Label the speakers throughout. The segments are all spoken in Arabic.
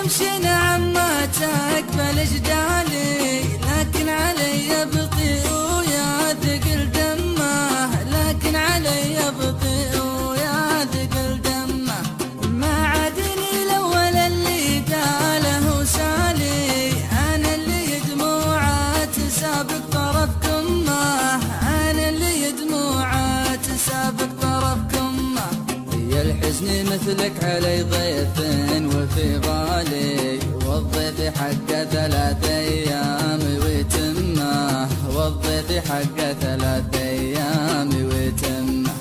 Speaker 1: نمشي نعم ما تقبل جدالي، لكن علي بطيء ويا ثقل دمه، لكن علي بطيء ويا ثقل دمه. ما عادني الاول اللي قاله وسالي، انا اللي دموعات سابق طرف كمه، انا اللي دموعات سابق طرف كمه.
Speaker 2: يا الحزن مثلك علي ضيف وفي غالي، والضيف حقه 3 أيام ويتمه، والضيف حقه 3 أيام ويتمه.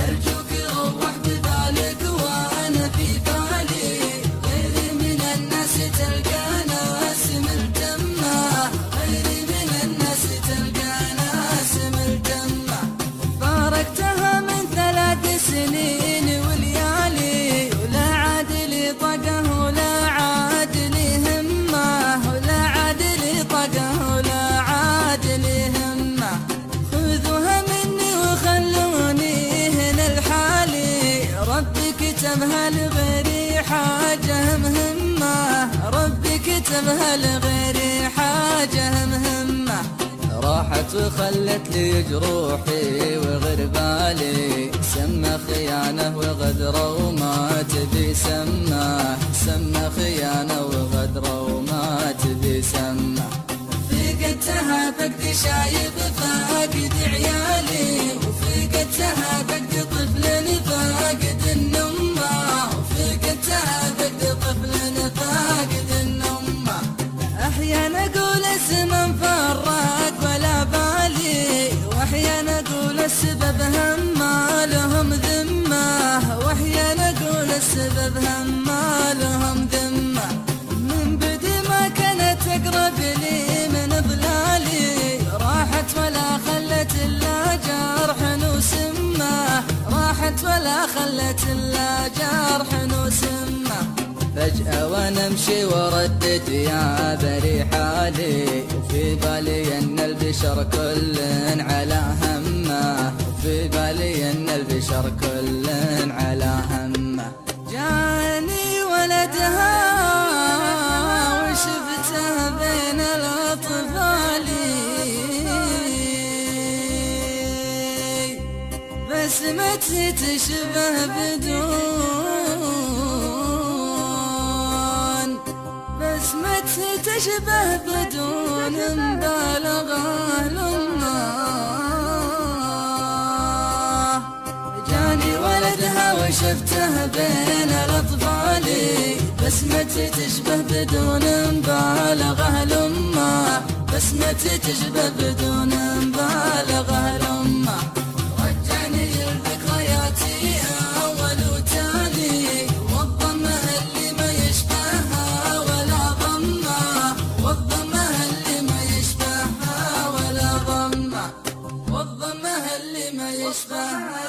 Speaker 1: أرجوك روح بذلك وأنا في بالي، غيري من الناس تلقى ناس ملتمة، غيري من الناس تلقى ناس ملتمة. فارقتها من 3 سنين وليالي، ولا عاد لي طقه ولا عاد لي همة، ولا عاد لي طقه ولا عاد لي همة. خذوها مني وخلوني هنا لحالي، ربي كتبها لغيري حاجة مهمة، ربي كتبها لغيري حاجة مهمة.
Speaker 2: راحت وخلت لي جروحي وغربالي، سمى خيانة وغدرة وما تبي سمه، سمى خيانة وغدرة وما تبي سمه.
Speaker 1: فقدتها فقد شايب فاقد عيالي، وفقدتها فقد طفل فاقد النمة، وفقدتها فقد طفل فاقد النمة. أحيانا أقول الزمن فراق ولا بالي، وأحيانا أقول السبب هم ما لهم ذمة، وأحيانا أقول السبب هم ما لهم ذمة. من بدي ما كانت تقرب لي من ضلالي، راحت ولا خلت إلا جرح وسمة، راحت ولا خلت إلا جرح وسمة.
Speaker 2: فجأة وانا امشي وردت يا بري حالي، في بالي ان البشر كل على همه، في بالي ان البشر كل على همه.
Speaker 1: جاني ولدها وشفته بين الأطفال، بسمتي تشبه بسمتي تشبه بدون مبالغة لله. جاني ولدها وشفته بين الأطفال، بسمتي تشبه بدون مبالغة لله، بسمتي تشبه بدون مبالغة لله. رجعني لذكرياتي أول وتالي، والضمة اللي ما يشبهها ولا ضمة، والضمة اللي ما يشبهها ولا ضمة، والضمة اللي ما يشبهها